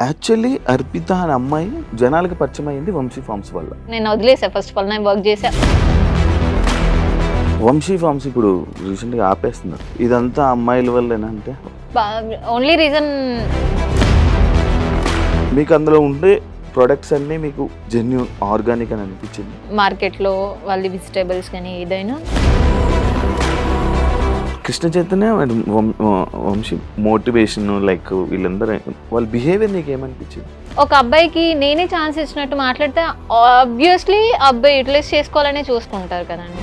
Actually Arpita అనే అమ్మాయి జనాలకి పరిచయం అయింది వంశీ ఫార్మ్స్ వల్ల. నేను వదిలేసా ఫస్ట్ ఆఫ్ ఆల్, నేను వర్క్ చేసా. వంశీ ఫార్మ్స్ ఇప్పుడు రీసెంట్గా ఆపేస్తున్నారు. ఇదంతా అమ్మాయిల వల్లేనా అంటే? ఓన్లీ రీజన్ మీకు అందులో ఉండే ప్రొడక్ట్స్ అన్నీ మీకు జెన్యూన్ ఆర్గానిక్ అని అనిపించింది? మార్కెట్లో వాళ్ళ వెజిటేబుల్స్ కానీ ఏదైనా Krishna Chaitanya and Vamshi motivation like వీళ్ళందరూ వాళ్ళ బిహేవియర్ నీకు ఏమనిపించింది? ఒక అబ్బాయికి నేనే ఛాన్స్ ఇచ్చినట్టు మాట్లాడితే ఆబ్వియస్లీ అబ్బాయి యూటిలైజ్ చేసుకోవాలనే చూసుకుంటారు కదండి.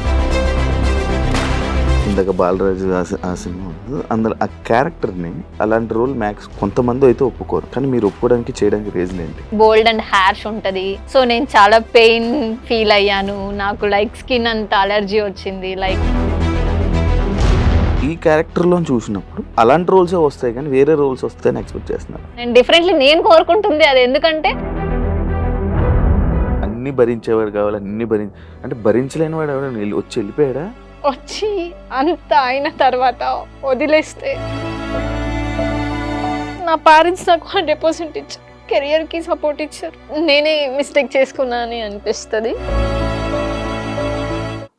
ఇందాక బాలరాజు ఆ సినిమా ఉంది, అందులో ఆ క్యారెక్టర్ని అలాంటి రోల్ మ్యాక్స్ కొంతమంది అయితే ఒప్పుకోరు, కానీ మీరు ఒప్పుకోవడానికి చేయడానికి రీజన్ ఏంటి? బోల్డ్ అండ్ హ్యార్ష్ ఉంటుంది. సో నేను చాలా పెయిన్ ఫీల్ అయ్యాను, నాకు లైక్ స్కిన్ అంత అలర్జీ వచ్చింది. లైక్ ఈ క్యారెక్టర్లో చూసినప్పుడు అలాంటి రోల్సే వస్తాయి కానీ వేరే రోల్స్ వస్తాయని ఎక్స్పెక్ట్ చేస్తున్నారు. నేను డిఫరెంట్లీ నేను కోరుకుంటుంది అది. ఎందుకంటే అన్ని భరించేవాడు కావాలి, అన్ని అంటే భరించలేని వాడు ఎవడ వచ్చి వెళ్ళిపోయాడా? వచ్చి అంత అయిన తర్వాత వదిలేస్తే నా పేరెంట్స్ నాకు 100% ఇచ్చారు, కెరియర్కి సపోర్ట్ ఇచ్చారు. నేనే మిస్టేక్ చేసుకున్నా అని అనిపిస్తుంది.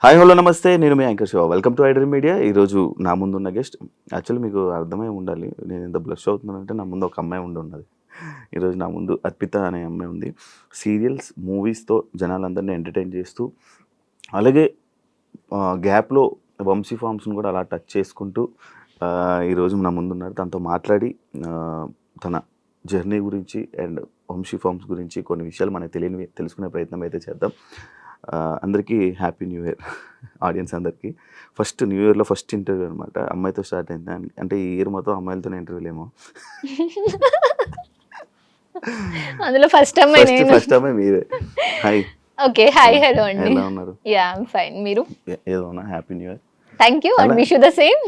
హాయ్ హలో నమస్తే, నేను మీ anchor Shiva. Welcome to iDream Media. ఈరోజు నా ముందు ఉన్న గెస్ట్, యాక్చువల్లీ మీకు అర్థమై ఉండాలి నేను ఎంత బ్లష్ అవుతున్నానంటే నా ముందు ఒక అమ్మాయి ఉన్నది. ఈరోజు నా ముందు అర్పిత అనే అమ్మాయి ఉంది. సీరియల్స్, మూవీస్తో జనాలందరినీ ఎంటర్టైన్ చేస్తూ, అలాగే గ్యాప్లో వంశీ ఫార్మ్స్ని కూడా అలా టచ్ చేసుకుంటూ ఈరోజు నా ముందున్నారు. తనతో మాట్లాడి తన జర్నీ గురించి అండ్ వంశీ ఫార్మ్స్ గురించి కొన్ని విషయాలు మనకు తెలియనివి తెలుసుకునే ప్రయత్నం అయితే చేద్దాం. అందరికీ హ్యాపీ న్యూ ఇయర్ ఆడియన్స్ అందరికీ. ఫస్ట్ న్యూ ఇయర్లో ఫస్ట్ ఇంటర్వ్యూ అనమాట, అమ్మాయితో స్టార్ట్ అయింది. అంటే ఈ ఇయర్ మొత్తం అమ్మాయిలతోనే ఇంటర్వ్యూలు ఏమో. అందులో ఫస్ట్ అమ్మాయి మీరే. హాయ్. ఓకే, హాయ్ హలో అండి. ఎలా ఉన్నారు? Yeah I'm fine. మీరు? ఏదో happy new year. Thank you and wish you the same.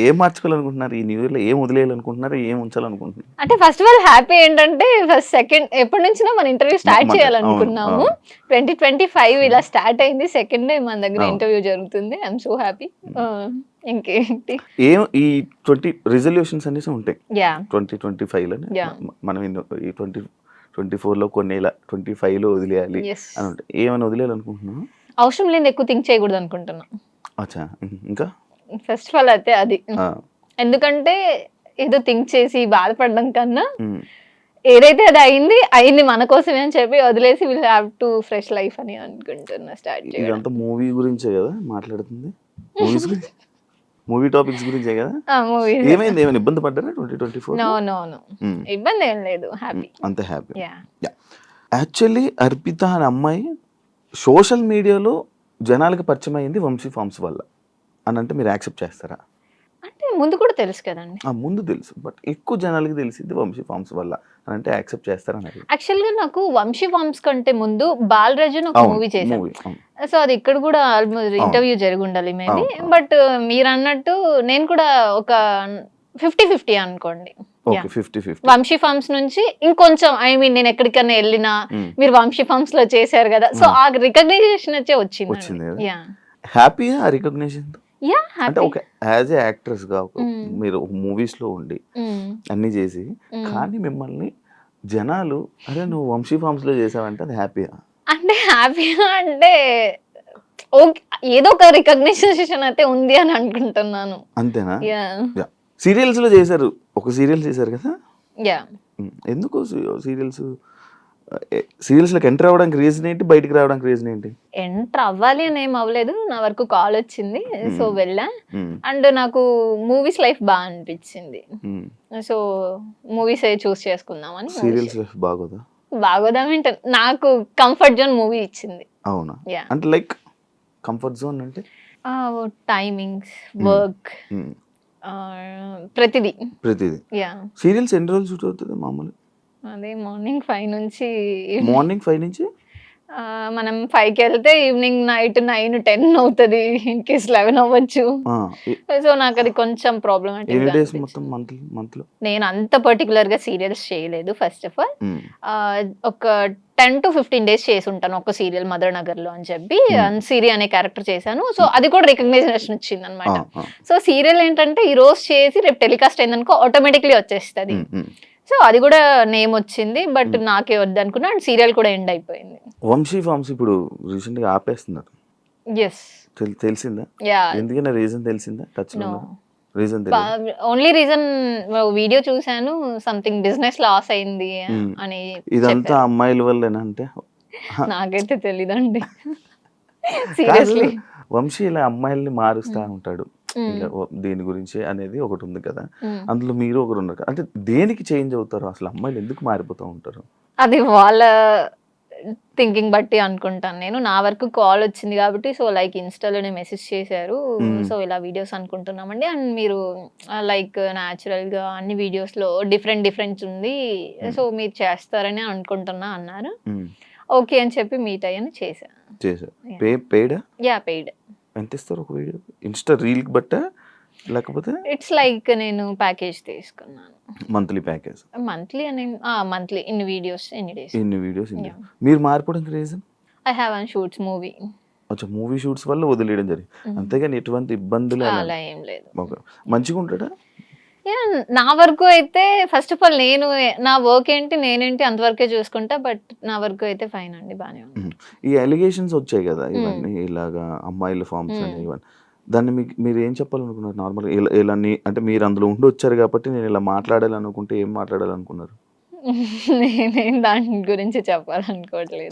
ఏం మార్చుకోవాలనుకుంటున్నారు ఈ న్యూ ఇయర్లో? ఏం వదిలేయాలనుకుంటున్నారు, ఏం ఉంచాలనుకుంటున్నారు? అంటే ఫస్ట్ ఆఫ్ ఆల్ హ్యాపీ ఏంటంటే సెకండ్ ఎప్పటి నుంచో మన ఇంటర్వ్యూ స్టార్ట్ చేయాలనుకున్నాము. 2025 ఇలా స్టార్ట్ అయింది. సెకండ్ డే మన దగ్గర ఇంటర్వ్యూ జరుగుతుంది. I'm so happy. ఇంకేంటి ఈ 20 రిజల్యూషన్స్ అనేసి ఉంటాయి 2025లో. మనం ఈ 2024లో కొన్ని ఇలా 25లో వదిలేయాలి అని ఉంటాయి. ఏమైనా వదిలేయాలనుకుంటున్నాను? అవసరం లేని ఎక్కువ థింక్ చేయకూడదు అనుకుంటున్నా. అచ్చా, ఇంకా ఫస్ట్ ఆఫ్ ఆల్ అయితే అది. ఎందుకంటే ఏదో థింక్ చేసి బాధపడడం కన్నా ఏదైతే అది అయింది మన కోసమే అని చెప్పి వదిలేసి will have to fresh life అని అనుకుంటున్నా. స్టార్ట్ చేయడం. ఇదంతా మూవీ గురించే కదా మాట్లాడుతుంది, మూవీస్ గురించి, మూవీ టాపిక్స్ గురించే కదా. ఏమైంది, ఏమైనా ఇబ్బంది పడ్డారా 2024? నో ఇబ్బంది ఏం లేదు, హ్యాపీ, అంత హ్యాపీ. యాక్చువల్లీ అర్పిత అనే అమ్మాయి సోషల్ మీడియాలో జనాలకి పరిచయం అయింది వంశీ ఫార్మ్స్ వల్ల అని అంటే మీరు యాక్సెప్ట్ చేస్తారా? అంటే ముందు కూడా తెలుసు కదండి. ముందు తెలుసు, బట్ ఎక్కువ జనాలకి తెలిసింది వంశీ ఫార్మ్స్ వల్ల అని అంటే యాక్సెప్ట్ చేస్తారా? యాక్చువల్ గా నాకు వంశీ ఫార్మ్స్ కంటే ముందు బాలరాజు ఒక మూవీ చేశాను. సో అది ఇక్కడ కూడా ఆల్మోస్ట్ ఇంటర్వ్యూ జరిగి ఉండాలి మేబీ. బట్ మీరు అన్నట్టు నేను కూడా ఒక 50-50 అనుకోండి. వంశీ ఫార్మ్స్ నుంచి ఇంకొంచెం నేను ఎక్కడికైనా వెళ్ళినా మీరు వంశీ ఫార్మ్స్ లో చేశారు కదా, సో ఆ రికగ్నైజేషన్ వచ్చే వచ్చింది. హ్యాపీ ఆ రికగ్నిషన్. అంటే ఒక యాజ్ ఏ యాక్ట్రెస్ గా మీరు మూవీస్ లో ఉండి అన్ని చేసి, కానీ మిమ్మల్ని జనాలు అరే నువ్వు వంశీ ఫార్మ్స్ లో చేసావంటే అది హ్యాపీయా? అంటే హ్యాపీయా అంటే ఏదో ఒక రికగ్నైజేషన్ అయితే ఉంది అని అనుకుంటున్నాను. అంతేనా? సీరియల్స్ లో చేశారు, ఒక సీరియల్ చేశారు కదా. ఎందుకు సీరియల్స్ లోకి ఎంటర్ అవ్వడానికి రీజన్ ఏంటి, బయటికి రావడానికి రీజన్ ఏంటి? ఎంటర్ అవ్వాలి అని ఏం అవ్వలేదు, నా వరకు కాల్ వచ్చింది, సో వెళ్ళా. అండ్ నాకు మూవీస్ లైఫ్ బాగా అనిపించింది, సో మూవీస్ చూస్ చేసుకుందామని. సీరియల్స్ లైఫ్ బాగోదా అంటే నాకు కంఫర్ట్ జోన్ మూవీ ఇచ్చింది. అవునా? అంటే లైక్ కంఫర్ట్ జోన్ అంటే టైమింగ్స్, వర్క్, ప్రతిదీ. సీరియల్స్ ఎన్ని రోజులు షూట్ అవుతుంది మామూలు? అదే మార్నింగ్ 5 నుంచి మనం 5కి వెళ్తే ఈవినింగ్ నైట్ 9-10 అవుతుంది, ఇన్ కేస్ 11 అవ్వచ్చు. సో నాకు అది కొంచెం ప్రాబ్లమాటిక్. నేను అంత పర్టికులర్ గా సీరియల్స్ చేయలేదు. ఫస్ట్ ఆఫ్ ఆల్ ఒక 10 to 15 days చేసి ఉంటాను ఒక సీరియల్ మదర్ నగర్ లో అని చెప్పి సిరి అనే క్యారెక్టర్ చేశాను. సో అది కూడా రికగ్నైజేషన్ వచ్చింది అనమాట. సో సీరియల్ ఏంటంటే ఈ రోజు చేసి రేపు టెలికాస్ట్ అయిందనుకో ఆటోమేటిక్లీ వచ్చేస్తుంది. సో అది కూడా నేమ్ వచ్చింది, బట్ నాకే వద్దు అనుకున్నా, అండ్ సీరియల్ కూడా ఎండ్ అయిపోయింది. వంశీ ఫార్మ్స్ ఇప్పుడు రీసెంట్ గా ఆపేస్తున్నారు. ఎస్. తెలిసిందా? యా. ఎందుకన్నా రీజన్ తెలిసిందా? టచ్ లో no. Reason only reason video చూసాను, సంథింగ్ బిజినెస్ లాస్ అయింది అని ఇదంతా అమ్మాయిల వల్లేనా అంటే? నాకైతే తెలీదండి సీరియస్లీ. వంశీ ఇలా అమ్మాయిల్ని మారుస్తా ఉంటాడు ఇలా దీని గురించి అనేది ఒకటి ఉంది కదా, అందులో మీరు ఒకరు ఉన్నారు కదా. అంటే దేనికి చేంజ్ అవుతారు అసలు అమ్మాయిలు, ఎందుకు మారిపోతూ ఉంటారు? అది వాళ్ళ థింకింగ్ బట్టి అనుకుంటాను నేను. నా వరకు కాల్ వచ్చింది కాబట్టి, సో లైక్ ఇన్స్టాలోనే మెసేజ్ చేశారు, సో ఇలా వీడియోస్ అనుకుంటున్నామండి, అండ్ మీరు లైక్ గా అన్ని వీడియోస్ లో డిఫరెంట్ ఉంది, సో మీరు చేస్తారని అనుకుంటున్నా అన్నారు. ఓకే అని చెప్పి మీట్ అయ్యాను, చేశాను. పెయిడా? Yeah, paid. ఎంత ఇస్తారు ఒక వీడియో? ఇన్స్టా రీల్ బట్ట లేకపోతే? ఇట్స్ లైక్ నేను ప్యాకేజ్ తీసుకున్నాను, మంత్లీ ప్యాకేజ్. మంత్లీ అని మంత్లీ ఇన్ని వీడియోస్ ఎన్ని డేస్. మీరు మారిపోవడానికి reason? I have one shoots movie. అచ్చా, మూవీ షూట్స్ వల్ల వదిలేయడం జరిగింది, అంతేగాని ఎటువంటి ఇబ్బందులు అలా ఏం లేదు. మంచిగా ఉంటాడా? నా వరకు అయితే ఫస్ట్ ఆఫ్ ఆల్ నేను నా వర్క్ ఏంటి నేనేంటి అంతవరకే చూసుకుంటా, బట్ నా వరకు అయితే ఫైన్ అండి, బానే ఉంది. ఈ అలిగేషన్స్ వచ్చాయి కదా ఇవన్నీ, ఇలాగా అమ్మాయిల ఫార్మ్స్ అని ఇవన్నీ, దాన్ని మీరు ఏం చెప్పాలనుకున్నారు నార్మల్గా? ఇలా అంటే మీరు అందులో ఉండి వచ్చారు కాబట్టి నేను ఇలా మాట్లాడాలనుకుంటే ఏం మాట్లాడాలనుకున్నారు? నేనేం దాని గురించి చెప్పాలనుకోవట్లేదు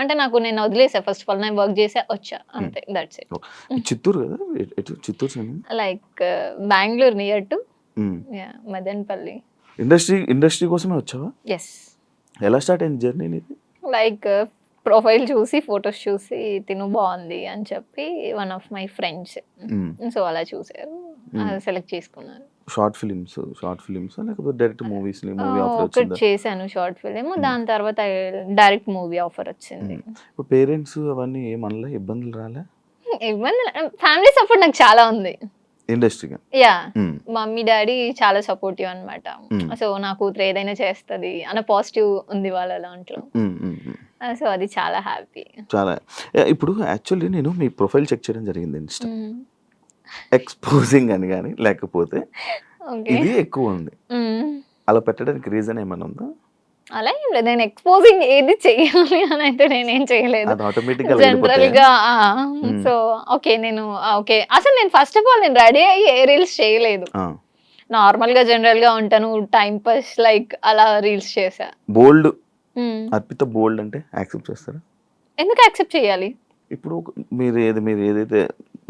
అంటే నాకు నేను వదిలేసా, ఫస్ట్ ఆఫ్ ఆల్ నేను వర్క్ చేసా వచ్చా అంతే, దట్స్ ఇట్. చిత్తూరు కదా? Chittoor like Bengaluru near to Madanapalle. Industry కోసమే వచ్చావా? ఎస్. ఎలా స్టార్ట్ అయింది జర్నీ నీది? లైక్ ప్రొఫైల్ చూసి ఫొటోస్ చూసి తిను బాగుంది అని చెప్పి one of my friends, so అలా చూసారు, సెలెక్ట్ చేసుకున్నారు. షార్ట్ ఫిలిమ్స్ లేకపోతే డైరెక్ట్ మూవీస్? ఒకటి చేశాను షార్ట్ ఫిలిం, దాని తర్వాత డైరెక్ట్ మూవీ ఆఫర్ వచ్చింది. ఇప్పుడు పేరెంట్స్ అవన్నీ ఏమనలే, ఇబ్బందులు రాలే? ఫ్యామిలీ సపోర్ట్ నాకు చాలా ఉంది ఇండస్ట్రీగా. యా, మమ్మీ డాడీ చాలా సపోర్టివ్ అన్నమాట, సో నా కూతురు ఏదైనా చేస్తుంది అన్న పాజిటివ్ ఉంది వాళ్ళ దాంట్లో, సో అది చాలా హ్యాపీ. చాలా. ఇప్పుడు యాక్చువల్లీ నేను మీ ప్రొఫైల్ చెక్ చేయడం జరిగింది ఇన్స్టా, ఎక్స్పోజింగ్ అని కానీ లేకపోతే ఇది ఎక్కువ ఉంది, అలా పెట్టడానికి రీజన్ ఏమైనా ఉందా? అలా ఏం లేదు, నేను ఎక్స్పోజింగ్ ఏది చెయ్యాలి అని అయితే నేనేం చేయలేదు జనరల్ గా. సో ఓకే నేను ఓకే అసలు నేను ఫస్ట్ ఆఫ్ ఆల్ నేను రెడీ అయ్యి ఏ రీల్స్ చేయలేదు, నార్మల్ గా జనరల్ గా ఉంటాను, టైం పాస్ లైక్ అలా రీల్స్ చేసా. బోల్డ్ అర్పిత బోల్డ్ అంటే యాక్సెప్ట్ చేస్తారా? ఎందుకు యాక్సెప్ట్ చేయాలి? ఇప్పుడు మీరు ఏదైతే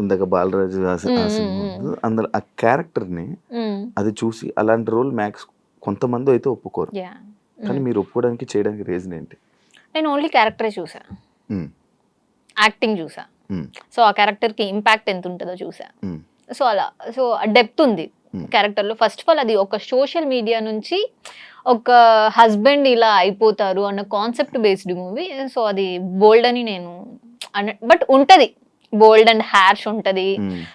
ఇందాక బాలరాజు అందులో ఆ క్యారెక్టర్ ని అది చూసి అలాంటి రోల్ మ్యాక్స్ కొంతమంది అయితే ఒప్పుకోరు, కానీ మీరు ఒప్పుకోవడానికి చేయడానికి రీజన్ ఏంటి? నేను ఓన్లీ క్యారెక్టరే చూసా, యాక్టింగ్ చూసా, సో ఆ క్యారెక్టర్ కి ఇంపాక్ట్ ఎంత ఉంటుందో చూసా, సో అలా సో డెప్త్ ఉంది క్యారెక్టర్ లో. ఫస్ట్ ఆఫ్ ఆల్ అది ఒక సోషల్ మీడియా నుంచి ఒక హస్బెండ్ ఇలా అయిపోతారు అన్న కాన్సెప్ట్ బేస్డ్ మూవీ, సో అది బోల్డ్ అని నేను బట్ ఉంటది బోల్డ్ అండ్ హ్యార్ష్ ఉంటది,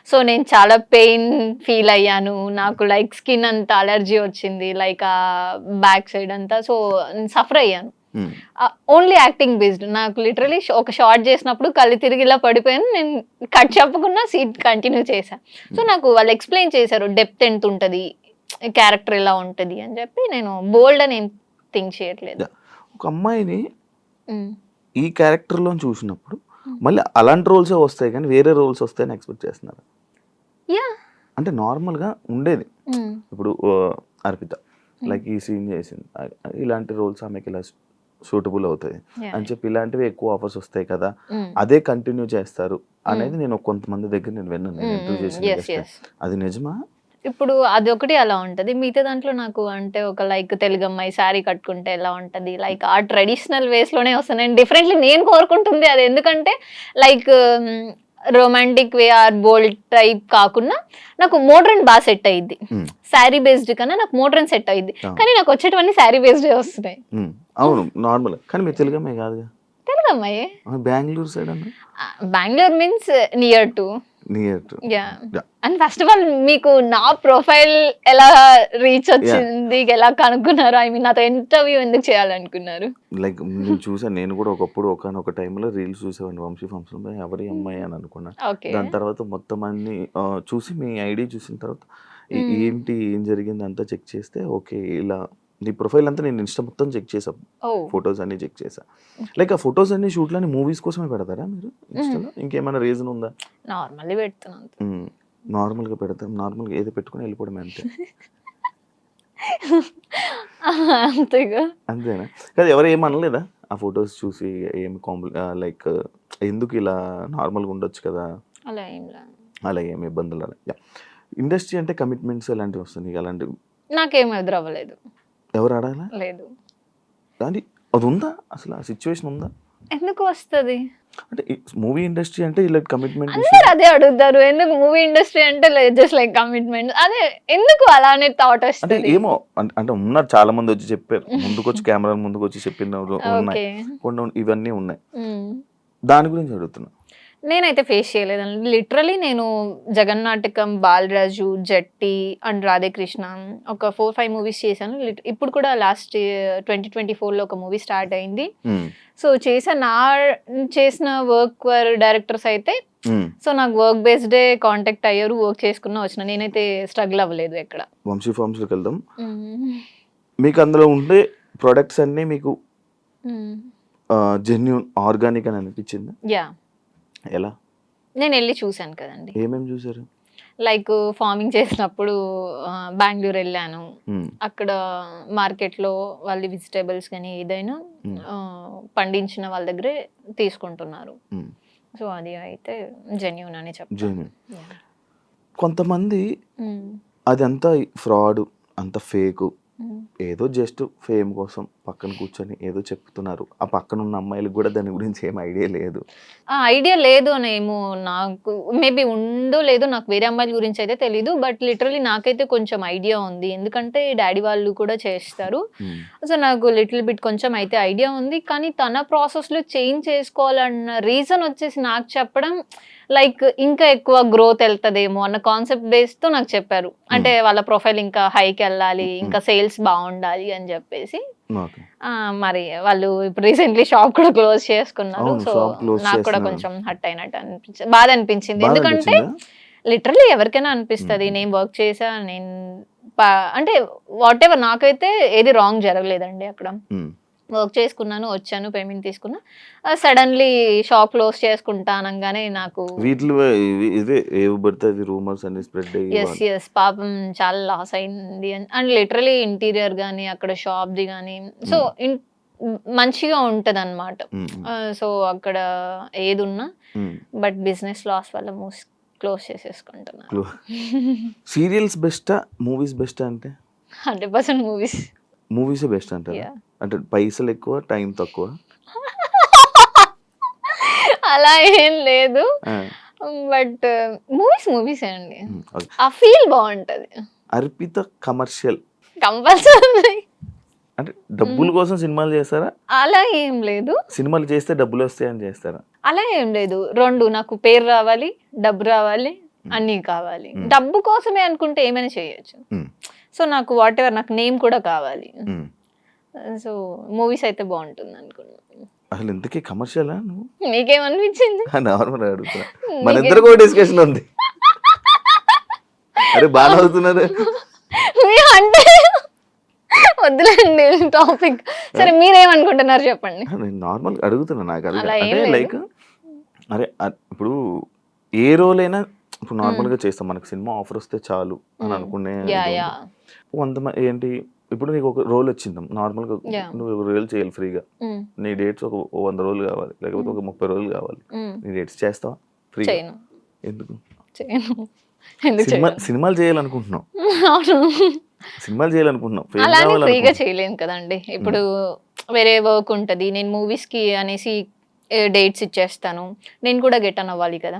సో నేను చాలా పెయిన్ ఫీల్ అయ్యాను, నాకు లైక్ స్కిన్ అంతా అలర్జీ వచ్చింది, లైక్ ఆ బ్యాక్ సైడ్ అంతా, సో సఫర్ అయ్యాను. ఓన్లీ యాక్టింగ్ బేస్డ్, నాకు లిటరలీ ఒక షార్ట్ చేసినప్పుడు కళ్ళు తిరిగి ఇలా పడిపోయాను, నేను కట్ చెప్పకుండా సీట్ కంటిన్యూ చేశాను. సో నాకు వాళ్ళు ఎక్స్ప్లెయిన్ చేశారు డెప్త్ ఎంత ఉంటది, క్యారెక్టర్ ఎలా ఉంటది అని చెప్పి, నేను బోల్డ్ అని ఏం థింక్ చేయట్లేదు. ఒక అమ్మాయిని ఈ క్యారెక్టర్ లో చూసినప్పుడు మళ్ళీ అలాంటి రోల్సే వస్తాయి కానీ వేరే రోల్స్ వస్తాయని ఎక్స్పెక్ట్ చేస్తున్నారు? అంటే నార్మల్ గా ఉండేది ఇప్పుడు అర్పిత లైక్ ఈ సీన్ చేసింది, ఇలాంటి రోల్స్ ఆమెకి ఇలా సూటబుల్ అవుతాయి అని చెప్పి ఇలాంటివి ఎక్కువ ఆఫర్స్ వస్తాయి కదా, అదే కంటిన్యూ చేస్తారు అనేది నేను కొంతమంది దగ్గర నేను విన్నాను, ఇంటర్వ్యూ చేసిన. అది నిజమా? ఇప్పుడు అది ఒకటి అలా ఉంటది, మిగతా దాంట్లో నాకు అంటే ఒక లైక్ తెలుగు అమ్మాయి శారీ కట్టుకుంటే ఎలా ఉంటది, లైక్ ఆ ట్రెడిషనల్ వేస్ లోనే వస్తాను నేను, డిఫరెంట్లీ నేను కోరుకుంటుంది అది. ఎందుకంటే like romantic way or bold type కాకుండా నాకు మోడ్రన్ బాగా సెట్ అయ్యిద్ది, శారీ బేస్డ్ కన్నా నాకు మోడ్రన్ సెట్ అయ్యిద్ది, కానీ నాకు వచ్చేటవన్నీ శారీ బేస్డ్ వస్తున్నాయి. అవును నార్మల్, కానీ మీరు తెలుగు అమ్మాయి కాదు. తెలుగు అమ్మాయి బెంగళూరు సైడ్ అన్న, Bengaluru means near to. And first of all మీకు నా ప్రొఫైల్ ఎలా రీచ్ వచ్చింది, ఎలా కనుక్కున్నారు, ఐ మీన్ నాతో ఇంటర్వ్యూ ఎందుకు చేయాలనుకున్నారు? లైక్ నేను చూసాను, నేను కూడా ఒకప్పుడు ఒక టైంలో రీల్స్ చూసేవాడిని వంశీ ఫంక్షన్, ఎవరి అమ్మాయి అని అనుకున్నా. దాని తర్వాత మొత్తం అన్ని చూసి మీ ఐడి చూసిన తర్వాత ఏంటి ఏం జరిగింది అంతా చెక్ చేస్తే ఓకే ఇలా నీ ప్రొఫైల్ అంతా నేను ఇన్స్టా మొత్తం చెక్ చేసా, ఫొటోస్ అన్ని చెక్ చేసా. లైక్ ఆ ఫొటోస్ అన్ని షూట్లని మూవీస్ కోసమే పెడతారా మీరు ఇన్స్టాలో? ఇంకేమైనా రీజన్ ఉందా? నార్మల్లీ పెడుతున్నాను. నార్మల్గా పెడతాం, నార్మల్గా ఏదో పెట్టుకుని వెళ్ళిపోవడమే అంతే. అంతేగా. అంతేనా? కాదు ఎవరు ఏమనలేదా ఆ ఫొటోస్ చూసి? ఏమి లైక్ ఎందుకు ఇలా నార్మల్గా ఉండొచ్చు కదా, అలా ఏం లేదు. అలా ఏమి ఇబ్బందులు అలా? ఇండస్ట్రీ అంటే కమిట్మెంట్స్ ఎలాంటివి వస్తుంది? అలాంటివి నాకేం ఎదురవ్వలేదు. ఎవరు అడగలా? లేదు. కానీ అది ఉందా అసలు? ఆ సిచ్యువేషన్ ఉందా? ఎందుకు వస్తది? అంటే మూవీ ఇండస్ట్రీ అంటే ఇలా కమిట్మెంట్ అందరు అదే అడుగుతారు. ఎందుకు మూవీ ఇండస్ట్రీ అంటే జస్ట్ లైక్ కమిట్మెంట్. అదే ఎందుకు అలానే థాట్ అంటే వస్తది? ఏమో అంటే ఉన్నారు చాలా మంది వచ్చి చెప్పారు, ముందుకొచ్చి కెమెరా ముందుకు వచ్చి చెప్పిన ఉన్నాయి, ఓకే. కొన్ని ఇవన్నీ ఉన్నాయి. దాని గురించి అడుగుతున్నా. నేనైతే ఫేస్ చేయలేదండి. లిటరలీ నేను జగన్నాటకం, బాలరాజు, జట్టి అండ్ రాధేకృష్ణ ఒక 4-5 మూవీస్ చేశాను. ఇప్పుడు కూడా లాస్ట్ 2024లో ఒక మూవీ స్టార్ట్ అయింది. సో చేసిన వర్క్ డైరెక్టర్స్ అయితే సో నాకు వర్క్ బేస్డే కాంటాక్ట్ అయ్యారు, వర్క్ చేసుకున్నా వచ్చిన. నేనైతే స్ట్రగుల్ అవ్వలేదు ఎక్కడ. వంశీ ఫార్మ్స్లోకి వెళ్దాం. మీకు అందులో ఉండే ప్రొడక్ట్స్ అన్నీ మీకు జెన్యూన్ ఆర్గానిక్ అని అనిపించింది? యా, ఎలా? నేను వెళ్ళి చూశాను కదండి. ఏమేమి చూసారు? లైక్ ఫార్మింగ్ చేసినప్పుడు బెంగళూరు వెళ్ళాను. అక్కడ మార్కెట్లో వాళ్ళ వెజిటేబుల్స్ కానీ ఏదైనా పండించిన వాళ్ళ దగ్గరే తీసుకుంటున్నారు. సో అది అయితే జెన్యూన్ అని చెప్తాను. కొంతమంది అది అంతా ఫ్రాడ్, అంత ఫేక్, ఏదో జస్ట్ ఫేమ్ కోసం పక్కన కూర్చొని ఏదో చెప్తున్నారు. ఆ పక్కన ఉన్న అమ్మాయిలకు కూడా దాని గురించి ఏం ఐడియా లేదు. ఐడియా లేదు అనేమో, నాకు మేబీ ఉందో లేదో, నాకు వేరే అమ్మాయిల గురించి అయితే తెలీదు. బట్ లిటరలీ నాకైతే కొంచెం ఐడియా ఉంది, ఎందుకంటే డాడీ వాళ్ళు కూడా చేస్తారు. సో నాకు లిటిల్ బిట్ కొంచెం అయితే ఐడియా ఉంది. కానీ తన ప్రాసెస్లో చేంజ్ చేసుకోవాలన్న రీజన్ వచ్చేసి నాకు చెప్పడం లైక్ ఇంకా ఎక్కువ గ్రోత్ వెళ్తదేమో అన్న కాన్సెప్ట్ బేస్తో నాకు చెప్పారు. అంటే వాళ్ళ ప్రొఫైల్ ఇంకా హైకి వెళ్ళాలి, ఇంకా సేల్స్ బాగుండాలి అని చెప్పేసి. మరి వాళ్ళు ఇప్పుడు రీసెంట్లీ షాప్ కూడా క్లోజ్ చేసుకున్నారు. సో నాకు కూడా కొంచెం హర్ట్ అయినట్టు బాధ అనిపించింది. ఎందుకంటే లిటరలీ ఎవరికైనా అనిపిస్తుంది. నేను వర్క్ చేసా, నేను అంటే వాట్ ఎవర్, నాకైతే ఏది రాంగ్ జరగలేదండి. అక్కడ వర్క్ చేసుకున్నాను, వచ్చాను, పేమెంట్ తీసుకున్నా. సడన్లీ షాప్ క్లోజ్ చేసుకుంటా అనగానే నాకు ఎస్ పాపం చాలా లాస్ అయింది. అండ్ లిటరలీ ఇంటీరియర్ కానీ అక్కడ షాప్ది కానీ సో మంచిగా ఉంటది అనమాట. సో అక్కడ ఏది ఉన్నా బట్ బిజినెస్ లాస్ వల్ల క్లోజ్ చేసేసుకుంటున్నాను. సీరియల్స్ బెస్టా మూవీస్ బెస్టా? అంటే 100% మూవీస్ బెస్ట్ అంటారు. అంటే పైసలు ఎక్కువ, టైం తక్కువ? అలా ఏం లేదు, బట్ మూవీస్ అండి. ఆ ఫీల్ బాగుంటది. Arpita commercial compulsory. అంటే డబ్బుల కోసం సినిమాలు చేస్తారా? అలా ఏం లేదు. సినిమాలు చేస్తే డబ్బులు వస్తాయని చేస్తారా? అలా ఏం లేదు. రెండు, నాకు పేరు రావాలి, డబ్బు రావాలి, అన్నీ కావాలి. డబ్బు కోసమే అనుకుంటే ఏమైనా చేయొచ్చు. సో నాకు వాట్ ఎవర్, నాకు నేమ్ కూడా కావాలి. సో మూవీస్ అయితే బాగుంటుంది అనుకున్నాను. అసలు ఇంతకీ కమర్షియలా? నీకేమనిపించింది? నార్మల్ అడుగుతున్నా, మన ఇద్దరు కూడా డిస్కషన్ ఉంది. అరే బాగా అవుతున్నారు అంటే వద్దులేండి టాపిక్. సరే మీరేమనుకుంటున్నారు చెప్పండి. నేను నార్మల్ అడుగుతున్నా. నాకు అంటే లైక్ అరే ఇప్పుడు ఏ రోల్ అయినా ఇప్పుడు నార్మల్గా చేస్తాం, మనకు సినిమా ఆఫర్ వస్తే చాలు అని అనుకునే కొంతమంది ఏంటి, ఇప్పుడు నీకు ఒక రోల్ వచ్చింది నార్మల్గా, నువ్వు ఒక రోల్ చేయాలి ఫ్రీగా, నీ డేట్స్ ఒక 100 రోజులు కావాలి, లేకపోతే ఒక 30 రోజులు కావాలి, నీ డేట్స్ చేస్తావా ఫ్రీగా? ఎందుకు? సినిమాలు చేయాలనుకుంటున్నావు, సినిమాలు చేయాలనుకుంటున్నావు, ఫ్రీగా చేయలేను కదండి. ఇప్పుడు వేరే వర్క్ ఉంటది, నేను మూవీస్ కి అనేసి డేట్స్ ఇచ్చేస్తాను, నేను కూడా గెట్ అన్ అవ్వాలి కదా.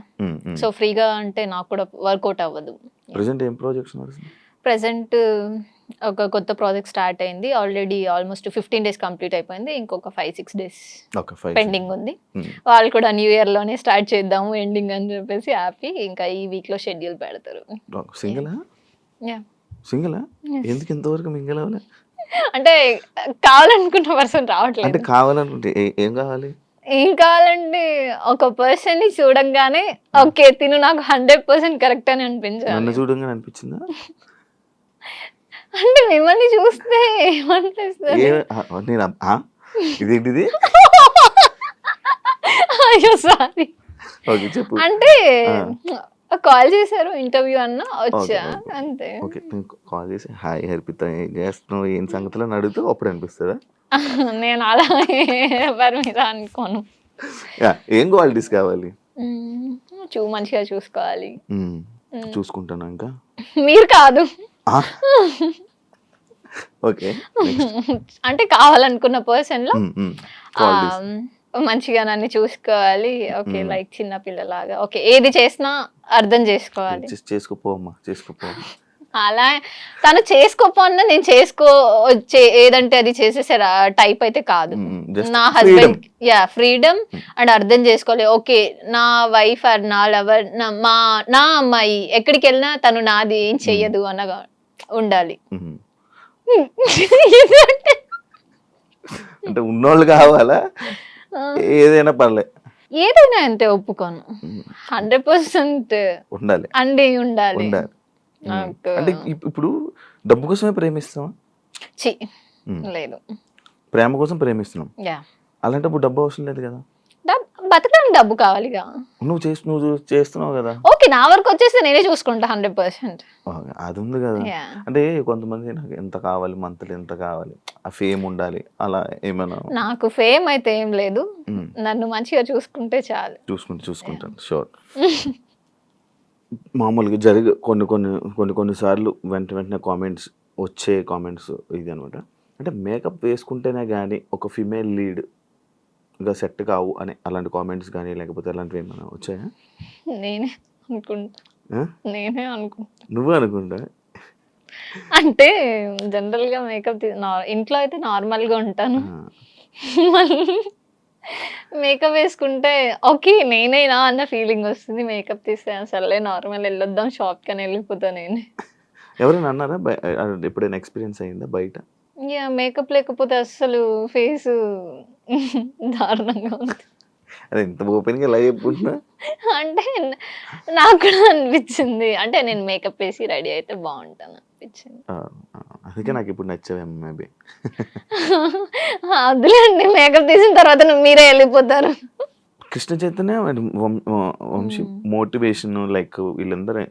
సో ఫ్రీగా అంటే నాకు కూడా వర్కౌట్ అవ్వదు. ప్రెసెంట్ ఏం ప్రాజెక్ట్స్? ప్రెసెంట్ ఒక కొత్త ప్రాజెక్ట్ స్టార్ట్ అయింది ఆల్రెడీ, ఆల్మోస్ట్ 15 days కంప్లీట్ అయిపోయింది. ఇంకొక 5-6 days పెండింగ్ ఉంది. వాళ్ళు కూడా న్యూ ఇయర్ లోనే స్టార్ట్ చేద్దాము ఎండింగ్ అని చెప్పేసి హ్యాపీ. ఇంకా ఈ వీక్ లో షెడ్యూల్ పెడతారు. సింగిలా? ఎందుకు ఇంతవరకు మింగిల్ అవ్వలే? అంటే కావాలనుకున్న పర్సన్ రావట్లేదు. అంటే కావాలనుకుంటే ఏం కావాలి? ఏం కావాలంటే ఒక పర్సన్ ని చూడంగానే ఓకే తిను నాకు 100% కరెక్ట్ అని అనిపించాలి. నన్ను చూడంగానే అనిపించిందా? అంటే మిమ్మల్ని చూస్తే ఏమనిపిస్తుంది? నేను ఇదేంటిది? అయ్యో సారీ. ఓకే, చెప్పు. అంటే కాల్ చేశారు, ఇంటర్వ్యూ అన్నా వచ్చా అంతే. ఓకే, నేను కాల్ చేసి హాయ్ హర్పిత ఏం చేస్తున్నావు, ఏం సంగతులు అని అడుగుతూ అప్పుడు అనిపిస్తుందా? నేను అలా ఎవరి మీద అనుకోను. ఏం క్వాలిటీస్ కావాలి? మంచిగా చూసుకోవాలి. చూసుకుంటాను ఇంకా. మీరు కాదు. ఓకే, అంటే కావాలనుకున్న పర్సన్ లో మంచిగా నన్ను చూసుకోవాలి. ఓకే, లైక్ చిన్న పిల్లలాగా. ఓకే, ఏది చేసినా అర్థం చేసుకోవాలి. చేసుకోపోమ్మా, చేసుకోపో. అలా తను చేసుకోపోన్నా నేను ఏదంటే అది చేసేసారా టైప్ అయితే కాదు. నా హస్బెండ్ ఫ్రీడమ్ అండ్ అర్థం చేసుకోవాలి. ఓకే, నా వైఫ్ ఆర్ నా లవర్, నా అమ్మాయి ఎక్కడికి వెళ్ళినా తను నాది ఏం చెయ్యదు అనగా ఉండాలి. అంటే ఉన్నోళ్ళు కావాలా? ఏదైనా పర్లే, ఏదైనా అంటే ఒప్పుకోను. 100% ఉండాలి అండి, ఉండాలి. అంటే ఇప్పుడు డబ్బు కోసమే ప్రేమిస్తావా? లేదు, ప్రేమ కోసం ప్రేమిస్తున్నాం. అలాంటప్పుడు డబ్బు అవసరం లేదు కదా. బతకడానికి డబ్బు కావాలిగా. నువ్వు చేస్తున్నావు కదా. ఓకే, నా వరకు వచ్చేస్తే నేనే చూసుకుంటా 100%. అది ఉంది కదా. అంటే కొంతమంది నాకు ఎంత కావాలి, మంత్లీ ఎంత కావాలి, ఆ ఫేమ్ ఉండాలి, అలా ఏమైనా? నాకు ఫేమ్ అయితే ఏం లేదు, నన్ను మంచిగా చూసుకుంటే చాలు. చూసుకుంటాను షూర్. మామూలుగా కొన్ని సార్లు వెంటనే కామెంట్స్ వచ్చే కామెంట్స్ ఇది అనమాట. అంటే మేకప్ వేసుకుంటేనే కానీ ఒక ఫిమేల్ లీడ్గా సెట్ కావు అని అలాంటి కామెంట్స్ కానీ లేకపోతే అలాంటివి ఏమైనా వచ్చాయా? నేనే అనుకుంటా. నువ్వు అనుకుంటా? అంటే జనరల్గా మేకప్ ఇంట్లో అయితే నార్మల్గా ఉంటాను. మేకప్ వేసుకుంటే ఓకే నేనేనా అన్న ఫీలింగ్ వస్తుంది. మేకప్ తీస్తే అసలే నార్మల్ వెళ్ళొద్దాం షాప్కి అని వెళ్ళిపోతా నేను. ఎవరైనా అన్నారా? ఎప్పుడైనా ఎక్స్పీరియన్స్ అయిందా బయట? మేకప్ లేకపోతే అస్సలు ఫేస్ దారుణంగా ఉంది. అదే ఇంత ఓపెన్గా ఎలా చెప్పుకుంటున్నా? అంటే నాకు కూడా అనిపించింది, అంటే నేను మేకప్ వేసి రెడీ అయితే బాగుంటాను అనిపించింది. అందుకే నాకు ఇప్పుడు నచ్చావేమో మేబీ. వద్దులేండి, మేకప్ తీసిన తర్వాత మీరే వెళ్ళిపోతారు. కృష్ణ చైతన్య వంశీ మోటివేషన్ లైక్ వీళ్ళందరూ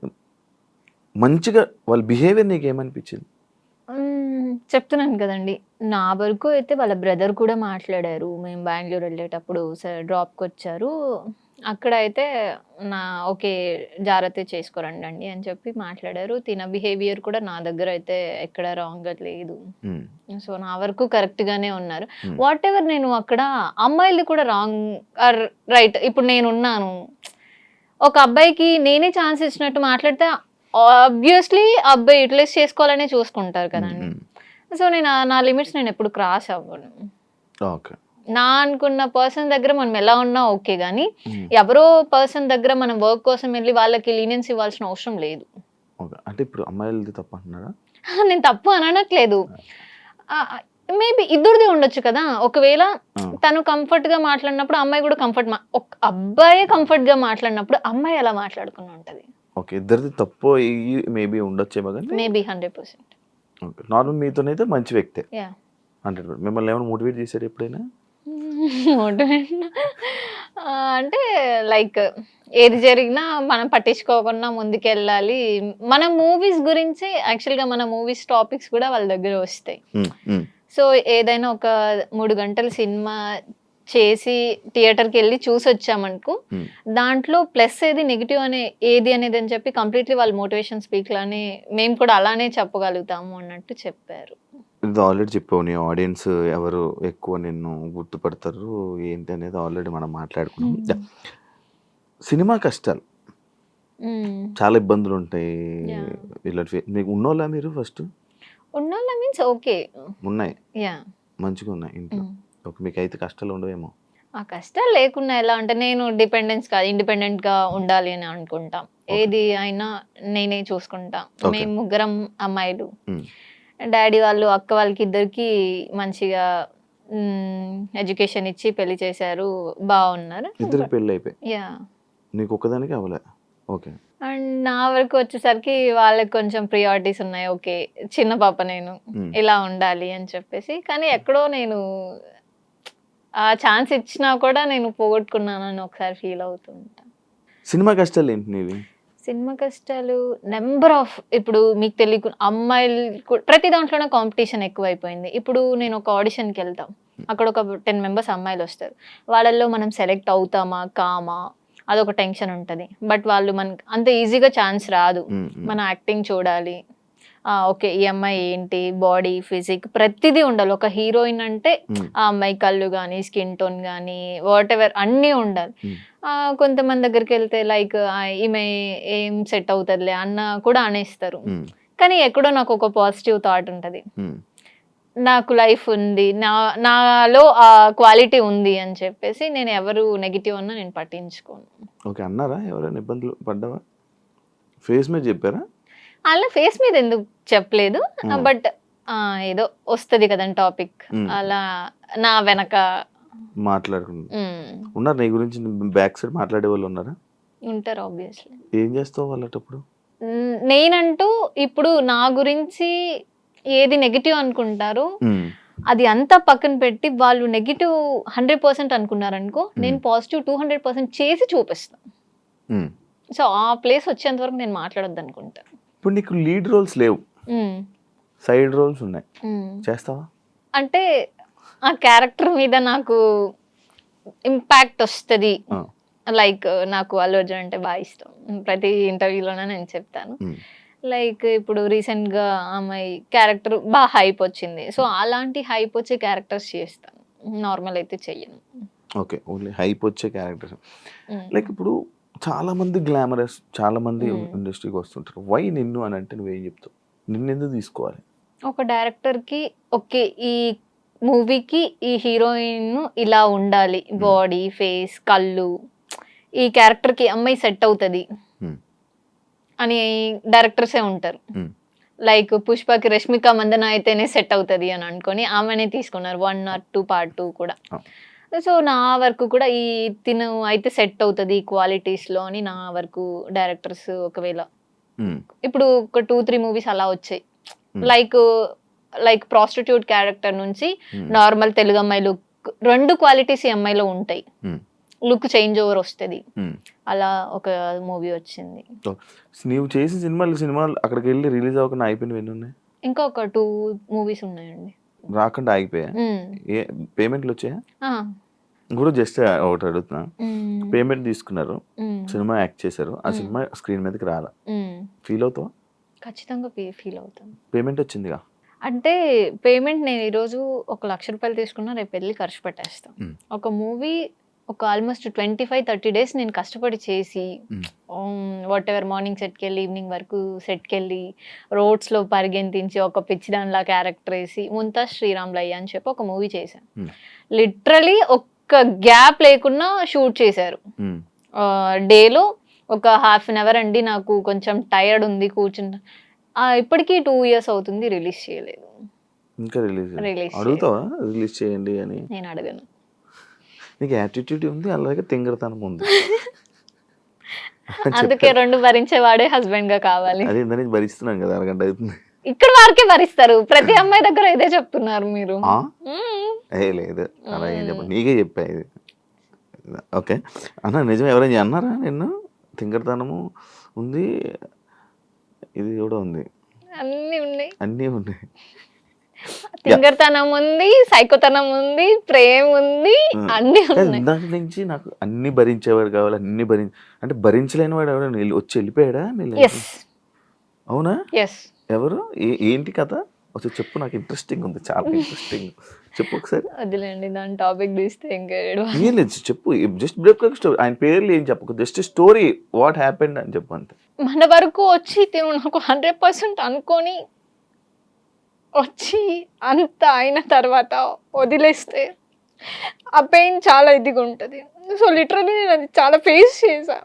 మంచిగా వాళ్ళ బిహేవియర్ నీకు ఏమనిపించింది? చెప్తున్నాను కదండి, నా వరకు అయితే వాళ్ళ బ్రదర్ కూడా మాట్లాడారు. మేము బెంగళూరు వెళ్ళేటప్పుడు డ్రాప్కి వచ్చారు. అక్కడ అయితే ఓకే జాగ్రత్త చేసుకోరండి అని చెప్పి మాట్లాడారు. తిన బిహేవియర్ కూడా నా దగ్గర అయితే ఎక్కడ రాంగ్ లేదు. సో నా వరకు కరెక్ట్ గానే ఉన్నారు. వాట్ ఎవర్ నేను అక్కడ అమ్మాయిలది కూడా రాంగ్ ఆర్ రైట్. ఇప్పుడు నేనున్నాను, ఒక అబ్బాయికి నేనే ఛాన్స్ ఇచ్చినట్టు మాట్లాడితే ఆబ్వియస్లీ అబ్బాయి యూటిలైజ్ చేసుకోవాలనే చూసుకుంటారు కదండి. సో నేను నా లిమిట్స్ నేను ఎప్పుడు క్రాస్ అవ్వను. నా అనుకున్న పర్సన్ దగ్గర మనం ఎలా ఉన్నా ఓకే, కానీ ఎవరో పర్సన్ దగ్గర మనం వర్క్ కోసం వెళ్ళి వాళ్ళకి లీనియన్స్ ఇవ్వాల్సిన అవసరం లేదు. అంటే ఇప్పుడు అమ్మాయిలది తప్పు అంటున్నారా? నేను తప్పు అనట్లేదు, మేబీ ఇద్దరిది ఉండొచ్చు కదా. ఒకవేళ తను కంఫర్ట్ గా మాట్లాడినప్పుడు అమ్మాయి కూడా అబ్బాయి కంఫర్ట్ గా మాట్లాడినప్పుడు అమ్మాయి ఎలా మాట్లాడుకుని ఉంటది. ఓకే, ఇద్దరిది తప్పు మేబీ ఉండొచ్చేమో కానీ మేబీ 100%. ఓకే, నార్మల్ మీతోనైతే మంచి వ్యక్తే 100%. మిమ్మల్ని ఏమైనా మోటివేట్ చేశారు ఎప్పుడైనా? మోటివేట్ అంటే లైక్ ఏది జరిగినా మనం పట్టించుకోకుండా ముందుకెళ్ళాలి. మన మూవీస్ గురించి యాక్చువల్గా మన మూవీస్ టాపిక్స్ కూడా వాళ్ళ దగ్గర వస్తాయి. సో ఏదైనా ఒక 3 గంటల సినిమా చేసి థియేటర్కి వెళ్ళి చూసి వచ్చామనుకో, దాంట్లో ప్లస్ ఏది నెగిటివ్ ఏది అనేది అని చెప్పి కంప్లీట్లీ వాళ్ళ మోటివేషన్ స్పీక్ లానే మేము కూడా అలానే చెప్పగలుగుతాము అన్నట్టు చెప్పారు. ఇది ఆల్రెడీ చెప్పావు, నీ ఆడియన్స్ ఎవరు ఎక్కువ నిన్ను గుర్తుపడతారు ఏంటి అనేది ఆల్రెడీ మనం మాట్లాడుకున్నాం. సినిమా కష్టాలు చాలా ఇబ్బందులు ఉంటాయి. ఇలాంటి మీకు ఉన్నోళ్ళ మీరు ఫస్ట్ ఉన్నోళ్ళ మీన్స్ ఓకే ఉన్నాయి, మంచిగా ఉన్నాయి ఇంట్లో. ఓకే, మీకు అయితే కష్టాలు ఉండవేమో? ఆ కష్టాలు లేకుండా ఎలా అంటే నేను ఇండిపెండెంట్ గా ఉండాలి అని అనుకుంటాం. ఏది అయినా నేనే చూసుకుంటా. మేము 3 అమ్మాయిలు, డాడీ వాళ్ళు అక్క వాళ్ళకి ఇద్దరికి మంచిగా ఎడ్యుకేషన్ ఇచ్చి పెళ్లి చేశారు, బాగున్నారు. ఇద్దరికి పెళ్లి అయిపోయి నీకు ఒక్కదానికి అవ్వలే? ఓకే, అండ్ నా వరకు వచ్చేసరికి వాళ్ళకి కొంచెం ప్రియారిటీస్ ఉన్నాయి. ఓకే. చిన్న పాప నేను. హ్మ్. ఇలా ఉండాలి అని చెప్పేసి. కానీ ఎక్కడో నేను ఆ ఛాన్స్ ఇచ్చినా కూడా నేను పోగొట్టుకున్నానని ఒకసారి ఫీల్ అవుతూ ఉంటా. సినిమా కష్టాలు ఏంటి నీవి? సినిమా కష్టాలు నంబర్ ఆఫ్ ఇప్పుడు మీకు తెలియకు అమ్మాయిలు ప్రతి దాంట్లోనే కాంపిటీషన్ ఎక్కువైపోయింది. ఇప్పుడు నేను ఒక ఆడిషన్‌కి వెళ్తాం. అక్కడ ఒక 10 మెంబర్స్ అమ్మాయిలు వస్తారు. వాళ్ళల్లో మనం సెలెక్ట్ అవుతామా? కామా? అదొక టెన్షన్ ఉంటది. బట్ వాళ్ళు మనకి అంత ఈజీగా ఛాన్స్ రాదు. మన యాక్టింగ్ చూడాలి. ఓకే. ఈ అమ్మాయి ఏంటి? బాడీ, ఫిజిక్ ప్రతిదీ ఉండాలి. ఒక హీరోయిన్ అంటే ఆ అమ్మాయి కళ్ళు గానీ, స్కిన్ టోన్ గానీ, వాటెవర్ అన్నీ ఉండాలి. కొంతమంది దగ్గరికెళ్తే లైక్ ఈమె ఏం సెట్ అవుతదిలే అన్న కూడా అనేస్తారు. కానీ ఎక్కడో నాకు ఒక పాజిటివ్ థాట్ ఉంటది. నాకు లైఫ్ ఉంది. నాలో ఆ క్వాలిటీ ఉంది అని చెప్పేసి నేను ఎవరు నెగెటివ్ అన్నా నేను పట్టించుకోను. ఓకే. అన్నారా? ఎవరైనా ఇబ్బందులు పడ్డావా? ఫేస్ మీద చెప్పారా? అలా ఫేస్ మీద ఎందుకు చెప్పలేదు. బట్ ఏదో వస్తది కదండి టాపిక్. అలా నా వెనక మాట్లాడుకుంటా ఉన్నారు. నీ గురించి బ్యాక్ సైడ్ మాట్లాడే వాళ్ళు ఉన్నారా? ఉంటారు ఆబ్వియస్లీ. ఏం చేస్తావు వాళ్ళటప్పుడు? నేనంటూ ఇప్పుడు నా గురించి ఏది నెగెటివ్ అనుకుంటారో అది అంతా పక్కన పెట్టి వాళ్ళు నెగెటివ్ 100% అనుకున్నారనుకో, నేను పాజిటివ్ 200% చేసి చూపిస్తాను. సో ఆ ప్లేస్ వచ్చేంత వరకు నేను మాట్లాడొద్దు అనుకుంటా. ఇప్పుడు నీకు లీడ్ రోల్స్ లేవు, సైడ్ రోల్స్ ఉన్నాయి, చేస్తావా? అంటే ఆ క్యారెక్టర్ మీద నాకు ఇంపాక్ట్ వస్తుంది. లైక్ నాకు అల్లు అర్జున్ అంటే బాగా ఇష్టం. ప్రతి ఇంటర్వ్యూలోనే నేను చెప్తాను. లైక్ ఇప్పుడు రీసెంట్గా అమ్మాయి క్యారెక్టర్ బాగా హైప్ వచ్చింది. సో అలాంటి హైప్ వచ్చే క్యారెక్టర్స్ చేస్తాను. నార్మల్ అయితే చెయ్యను. ఓకే. ఓన్లీ హైప్ వచ్చే క్యారెక్టర్స్. లైక్ ఇప్పుడు చాలా మంది గ్లామరస్, చాలా మంది ఇండస్ట్రీకి వస్తుంటారు. వై నిన్ను అని అంటే నువ్వేం చెప్తావు? నిన్ను ఎందుకు తీసుకోవాలి? ఒక డైరెక్టర్కి ఓకే ఈ మూవీకి ఈ హీరోయిన్ ఇలా ఉండాలి, బాడీ, ఫేస్, కళ్ళు, ఈ క్యారెక్టర్కి అమ్మాయి సెట్ అవుతుంది అని డైరెక్టర్సే ఉంటారు. లైక్ పుష్పకి రష్మిక మందన అయితేనే సెట్ అవుతుంది అని అనుకొని ఆమెనే తీసుకున్నారు 1 or 2 part 2 కూడా. సో నా వరకు కూడా ఈ తిను అయితే సెట్ అవుతుంది క్వాలిటీస్లో అని నా వరకు డైరెక్టర్స్ ఒకవేళ ఇప్పుడు ఒక 2-3 మూవీస్ అలా వచ్చాయి. లైక్ ప్రాస్టిట్యూట్ క్యారెక్టర్ నుంచి నార్మల్ తెలుగు అమ్మాయి లుక్, 2 క్వాలిటీస్ ఈ అమ్మాయిలో ఉంటాయి. లుక్ చేంజ్ ఓవర్ వస్తుంది. అలా ఒక మూవీ వచ్చింది. నీవు చేసిన సినిమాలు అక్కడికి వెళ్ళి రిలీజ్ అవ్వకుండా అయిపోయినవి ఎన్ని ఉన్నాయి? ఇంకా ఒక 2 మూవీస్ ఉన్నాయండి. రాకుండా ఆగిపోయా? పేమెంట్లు వచ్చాయా? కూడా జస్ట్ ఒకటి అడుగుతున్నా. పేమెంట్ తీసుకున్నారు, సినిమా యాక్ట్ చేశారు, ఆ సినిమా స్క్రీన్ మీదకి రాలా, ఫీల్ అవుతావా? ఖచ్చితంగా ఫీల్ అవుతాను. పేమెంట్ వచ్చిందిగా అంటే పేమెంట్ నేను ఈరోజు 1 లక్ష రూపాయలు తీసుకున్నా, రేపు వెళ్ళి ఖర్చు పెట్టేస్తాను. ఒక మూవీ ఒక ఆల్మోస్ట్ 25-30 డేస్ నేను కష్టపడి చేసి వాట్ ఎవర్ మార్నింగ్ సెట్కి వెళ్ళి ఈవినింగ్ వరకు సెట్కి వెళ్ళి రోడ్స్లో పరిగెంతించి ఒక పిచ్చి దానిలా క్యారెక్టర్ వేసి ముంతాజ్ శ్రీరామ్లయ్య అని చెప్పి ఒక మూవీ చేశాను. లిటరలీ ఒక్క గ్యాప్ లేకుండా షూట్ చేశారు. డేలో ఒక 1/2 hour అండి. నాకు కొంచెం టైర్డ్ ఉంది కూర్చుంటా. ఇప్పటికీ 2 years అవుతుంది, రిలీజ్ చేయలేదు. ఇంకా రిలీజ్ అడుగుతావా? రిలీజ్ చేయండి అని నేను అడగను. నీకు యాటిట్యూడ్ ఉంది, అలాగే తింగరతనం ఉంది. అందుకే 2 భరించేవాడే హస్బెండ్ గా కావాలి. అదే ఇంత నుంచి భరిస్తున్నాను కదా, అరగంట అవుతుంది. ఇక్కడ వారికే భరిస్తారు, ప్రతి అమ్మాయి దగ్గర ఇదే చెప్తున్నారు మీరు. లేదు అలా ఏం చెప్పండి, నీకే చెప్పా ఇది. ఓకే అన్న, నిజమే. ఎవరైనా అన్నారా నిన్ను తింగరతనము ఉంది, ఇది కూడా ఉంది, అన్నీ ఉన్నాయి. తింగరతనం ఉంది, సైకోతనం ఉంది, ప్రేమ ఉంది, అన్ని ఉన్నాయి. దాని నుంచి నాకు అన్ని భరించేవాడు కావాలి, అన్ని అంటే భరించలేని వాడు ఎవరైనా వచ్చి వెళ్ళిపోయాడా? అవునా? ఎవరు? ఏంటి కథ? ఒకసారి చెప్పు, నాకు ఇంట్రెస్టింగ్ ఉంది, చాలా ఇంట్రెస్టింగ్. చెప్పు ఒకసారి. వదిలేండి, దాని టాపిక్ తీస్తే ఇంకా ఏం లేదు, చెప్పు. జస్ట్ బ్రేక్ స్టోరీ, ఆయన పేర్లు ఏం చెప్పకు, జస్ట్ స్టోరీ వాట్ హ్యాపెండ్ అని చెప్పు అంతే. మన వరకు వచ్చి నాకు 100% అనుకొని వచ్చి అంత అయిన తర్వాత వదిలేస్తే ఆ పెయిన్ చాలా ఇదిగా ఉంటుంది. సో లిటరలీ నేను అది చాలా ఫేస్ చేశా.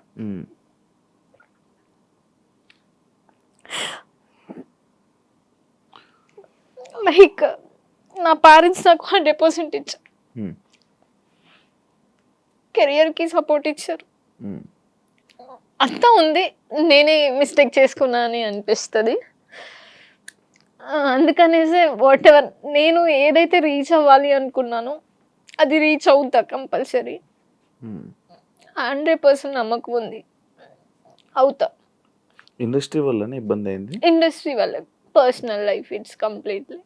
లైక్ నా పేరెంట్స్ నాకు 100% ఇచ్చారు, కెరియర్కి సపోర్ట్ ఇచ్చారు. అంతా ఉంది, నేనే మిస్టేక్ చేసుకున్నా అని అనిపిస్తుంది. అందుకనేసి వాట్ ఎవర్ నేను ఏదైతే రీచ్ అవ్వాలి అనుకున్నానో అది రీచ్ అవుతా కంపల్సరీ. 100% నమ్మకం ఉంది, అవుతా. ఇండస్ట్రీ వల్లనే ఇబ్బంది అయింది? ఇండస్ట్రీ వల్ల, personal life it's completely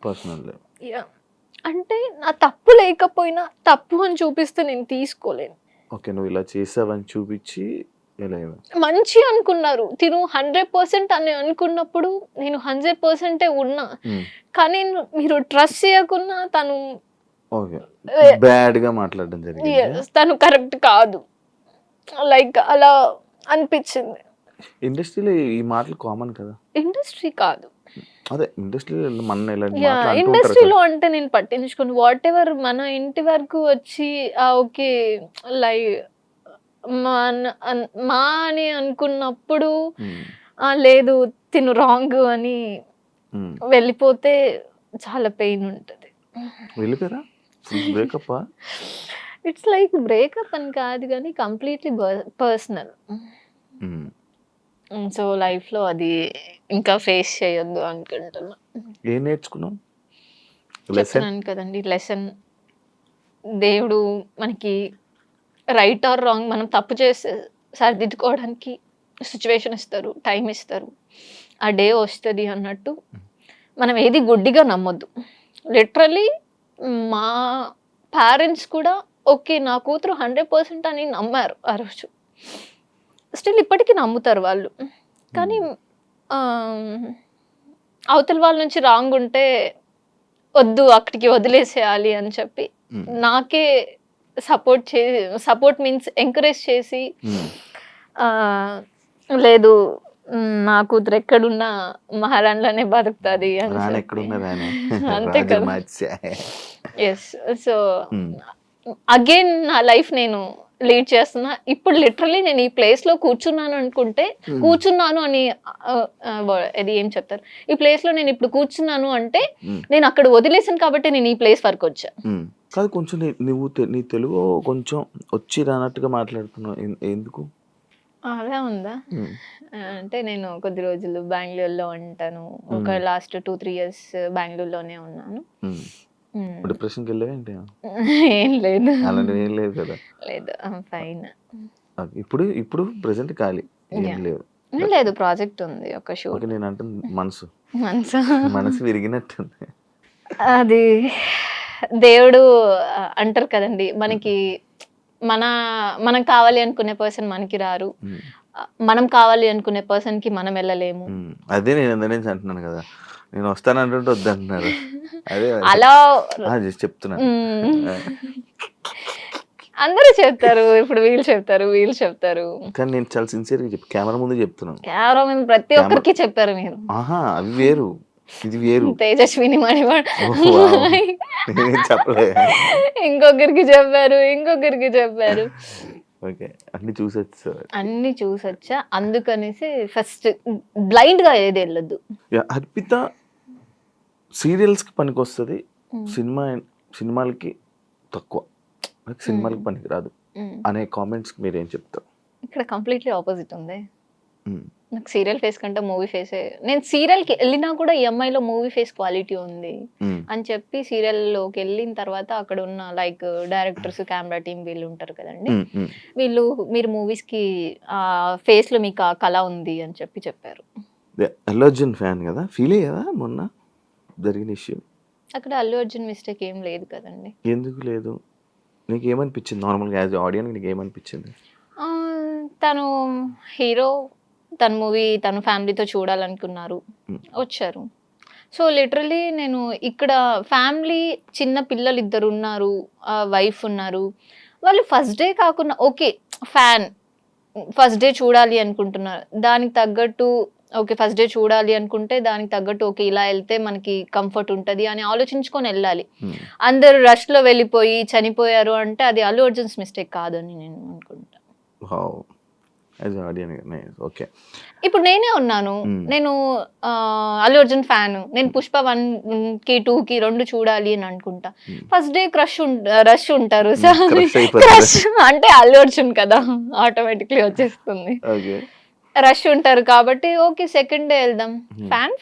personal life. Yeah, అంటే నా తప్పు లేకపోయినా తప్పు అని చూపిస్తే నేను తీసుకోలేను. ఓకే, నువ్వు ఇలా చేసావని చూపించి ఇలా మంచి అనుకున్నారు తిను 100% అని అనుకున్నప్పుడు నేను 100% ఉన్నా. కానీ మీరు ట్రస్ట్ చేయకున్నా తను ఓకే బ్యాడ్ గా మాట్లాడడం జరిగింది. తను కరెక్ట్ కాదు, లైక్ అలా అనిపించింది. ఇండస్ట్రీలో ఈ మాటలు కామన్ కదా? ఇండస్ట్రీ కాదు, అదే ఇండస్ట్రీలో మన ఇండస్ట్రీలో అంటే నేను పట్టించుకోను. వాట్ ఎవర్ మన ఇంటి వరకు వచ్చి ఓకే లైక్ మా అని అనుకున్నప్పుడు లేదు తిను రాంగ్ అని వెళ్ళిపోతే చాలా పెయిన్ ఉంటుంది. వెళ్ళిపోయారా? బ్రేకప్? ఇట్స్ లైక్ బ్రేకప్ అని కాదు కానీ కంప్లీట్లీ పర్సనల్. సో లైఫ్లో అది ఇంకా ఫేస్ చేయొద్దు అనుకుంటున్నా. ఏం నేర్చుకున్నావు? చెప్తున్నాను కదండి లెసన్. దేవుడు మనకి రైట్ ఆర్ రాంగ్ మనం తప్పు చేస్తే సరిదిద్దుకోవడానికి సిచ్యువేషన్ ఇస్తారు, టైం ఇస్తారు, ఆ డే వస్తుంది అన్నట్టు. మనం ఏది గుడ్డిగా నమ్మొద్దు. లిటరలీ మా పేరెంట్స్ కూడా ఓకే నా కూతురు 100% అని నమ్మారు ఆ రోజు. స్టిల్ ఇప్పటికీ నమ్ముతారు వాళ్ళు. కానీ అవతల వాళ్ళ నుంచి రాంగ్ ఉంటే వద్దు అక్కడికి వదిలేసేయాలి అని చెప్పి నాకే సపోర్ట్ మీన్స్ ఎంకరేజ్ చేసి లేదు నా కూతురు ఎక్కడున్నా మహారాణిలోనే బతుకుతుంది అని. అంతే కదా. ఎస్, సో అగైన్ నా లైఫ్ నేను లీడ్ చేస్తున్నా. ఇప్పుడు లిటరలీ నేను ఈ ప్లేస్ లో కూర్చున్నాను అని అది ఏం చెప్తారు, ఈ ప్లేస్ లో నేను ఇప్పుడు కూర్చున్నాను అంటే నేను అక్కడ వదిలేసాను కాబట్టి నేను ఈ ప్లేస్ వరకు వచ్చా. కాదు, కొంచెం నువ్వు నీ తెలుగు కొంచెం వచ్చి రానట్టుగా మాట్లాడుతున్నావు, ఎందుకు? అలా ఉందా? అంటే నేను కొద్ది రోజులు బెంగళూరులో ఉంటాను. ఒక లాస్ట్ 2-3 years బెంగళూరులోనే ఉన్నాను. డిప్రెషన్కి వెళ్ళావేంటి? ఏం లేదు, అలాంటివి ఏం లేదు కదా? లేదు, ఫైన్. ఇప్పుడు ప్రెసెంట్ ఖాళీ ఏం లేదు? లేదు, ప్రాజెక్ట్ ఉంది ఒక షో. నేను అంటే మనసు విరిగినట్టుంది. అది దేవుడు అంటారు కదండి, మనకి మనం కావాలి అనుకునే పర్సన్ మనకి రారు, మనం కావాలి అనుకునే పర్సన్ కి మనం వెళ్ళలేము. అదే నేను అంటున్నాను కదా, నేను వస్తానంటుంటే వద్దంటున్నారు. అదే అలా చెప్తున్నా. అందరూ చెప్తారు, ఇప్పుడు వీళ్ళు చెప్తారు కానీ నేను చాలా సిన్సియర్గా చెప్పి కెమెరా ముందు చెప్తున్నాను. కెమెరా ముందు ప్రతి ఒక్కరికి చెప్పారు మీరు. అవి వేరు, ఇది వేరు. తేజస్విని మణివాడ్ చెప్పలే, ఇంకొకరికి చెప్పారు. ఓకే, అన్ని చూసొచ్చా. అందుకనేసి ఫస్ట్ బ్లైండ్ గా ఏది వెళ్ళొద్దు. అర్పిత సీరియల్స్ కి పనికి వస్తుంది, సినిమాలకి తక్కువ, సినిమాలకి పనికి రాదు అనే కామెంట్స్ మీరేం చెప్తారు? ఇక్కడ కంప్లీట్లీ ఆపోజిట్ ఉంది. నాకు సీరియల్ ఫేస్ కంటే మూవీ ఫేసే. నేను సీరియల్కి వెళ్ళినా కూడా ఈ అమ్మాయిలో మూవీ ఫేస్ క్వాలిటీ ఉంది అని చెప్పి సీరియల్లోకి వెళ్ళిన తర్వాత అక్కడ ఉన్న లైక్ డైరెక్టర్స్, కెమెరా టీమ్ వీళ్ళు ఉంటారు కదండి, వీళ్ళు మీరు మూవీస్కి ఫేస్లో మీకు ఆ కళ ఉంది అని చెప్పారు. అల్లు అర్జున్ ఫ్యాన్ కదా, ఫీల్ అయ్యావా మొన్న జరిగిన ఇష్యూ? అక్కడ అల్లు అర్జున్ మిస్టేక్ ఏం లేదు కదండి. ఎందుకు లేదు? నీకు ఏమనిపించింది నార్మల్గా యాజ్ ఆడియన్స్? నీకు ఏమనిపించింది? తను హీరో, తన మూవీ తన ఫ్యామిలీతో చూడాలనుకున్నారు, వచ్చారు. సో లిటరలీ నేను ఇక్కడ ఫ్యామిలీ, చిన్న పిల్లలు 2 ఉన్నారు, వైఫ్ ఉన్నారు. వాళ్ళు ఫస్ట్ డే కాకుండా ఓకే ఫ్యాన్, ఫస్ట్ డే చూడాలి అనుకుంటున్నారు, దానికి తగ్గట్టు ఓకే ఫస్ట్ డే చూడాలి అనుకుంటే దానికి తగ్గట్టు ఓకే ఇలా వెళ్తే మనకి కంఫర్ట్ ఉంటుంది అని ఆలోచించుకొని వెళ్ళాలి. అందరు రష్లో వెళ్ళిపోయి చనిపోయారు అంటే అది అల్లు అర్జున్స్ మిస్టేక్ కాదని నేను అనుకుంటా. యాజ్ ఆడియన్. ఓకే. ఇప్పుడు నేనే ఉన్నాను. నేను అల్లు అర్జున్ ఫ్యాన్. నేను పుష్ప 1కి 2కి 2 చూడాలి అని అనుకుంటా. ఫస్ట్ డే రష్ ఉంటారు. సో క్రష్ అంటే అల్లు అర్జున్ కదా, ఆటోమేటిక్లీ వచ్చేస్తుంది. ఓకే. రష్ ఉంటారు కాబట్టి ఓకే సెకండ్ డే వెళ్దాం.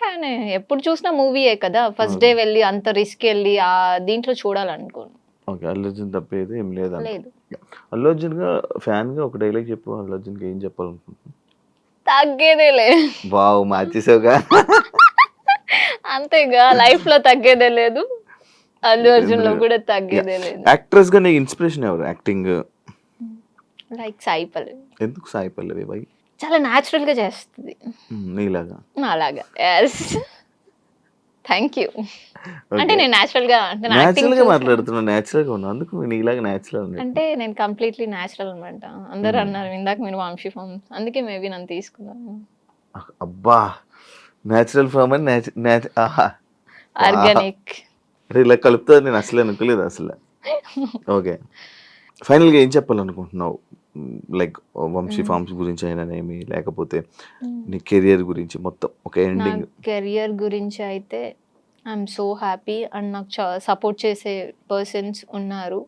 ఫ్యానే, ఎప్పుడు చూసినా మూవీయే కదా. ఫస్ట్ డే వెళ్ళి అంత రిస్క్ వెళ్ళి ఆ దీంట్లో చూడాలనుకోను. ఓకే. అల్లు అర్జున్ తప్పేది ఏం లేదు. లేదు. అల్లు అర్జున్ గా ఫ్యాన్ గా ఒక డైలాగ్ చెప్పు. అల్లు అర్జున్ కి ఏం చెప్పాలనుకుంటున్నాను? తగ్గేదేలే. వావ్, మార్చేసావుగా. అంతేగా, లైఫ్ లో తగ్గేదే లేదు, అల్లు అర్జున్ లో కూడా తగ్గేదే లేదు. యాక్ట్రెస్ గా నీకు ఇన్స్పిరేషన్ ఎవరు యాక్టింగ్? లైక్ సాయి పల్లవి. ఎందుకు సాయి పల్లవి? బై చాలా న్యాచురల్ గా చేస్తుంది. నీలాగా? అలాగా. Yes, thank you. అంటే నేను న్యాచురల్ గా మాట్లాడుతున్నా, న్యాచురల్ గా ఉన్నా, అందుకు నీలాగా న్యాచురల్ అంటే నేను కంప్లీట్లీ న్యాచురల్ అనమాట. అందరు అన్నారు ఇందాక మీరు వంశీ ఫామ్, అందుకే మేబీ నన్ను తీసుకున్నాను. అబ్బా, న్యాచురల్ ఫామ్ అని ఆర్గానిక్ అంటే ఇలా కలుపుతా నేను అసలు అనుకోలేదు అసలు. ఓకే, ఫైనల్ గా ఏం చెప్పాలనుకుంటున్నావు? లైక్ వంశీ ఫార్మ్స్ గురించి అయినానేమి, లేకపోతే నీ కెరియర్ గురించి మొత్తం ఒక ఎండింగ్. కెరియర్ గురించి అయితే ఐఎమ్ సో హ్యాపీ అండ్ నాకు సపోర్ట్ చేసే పర్సన్స్ ఉన్నారు.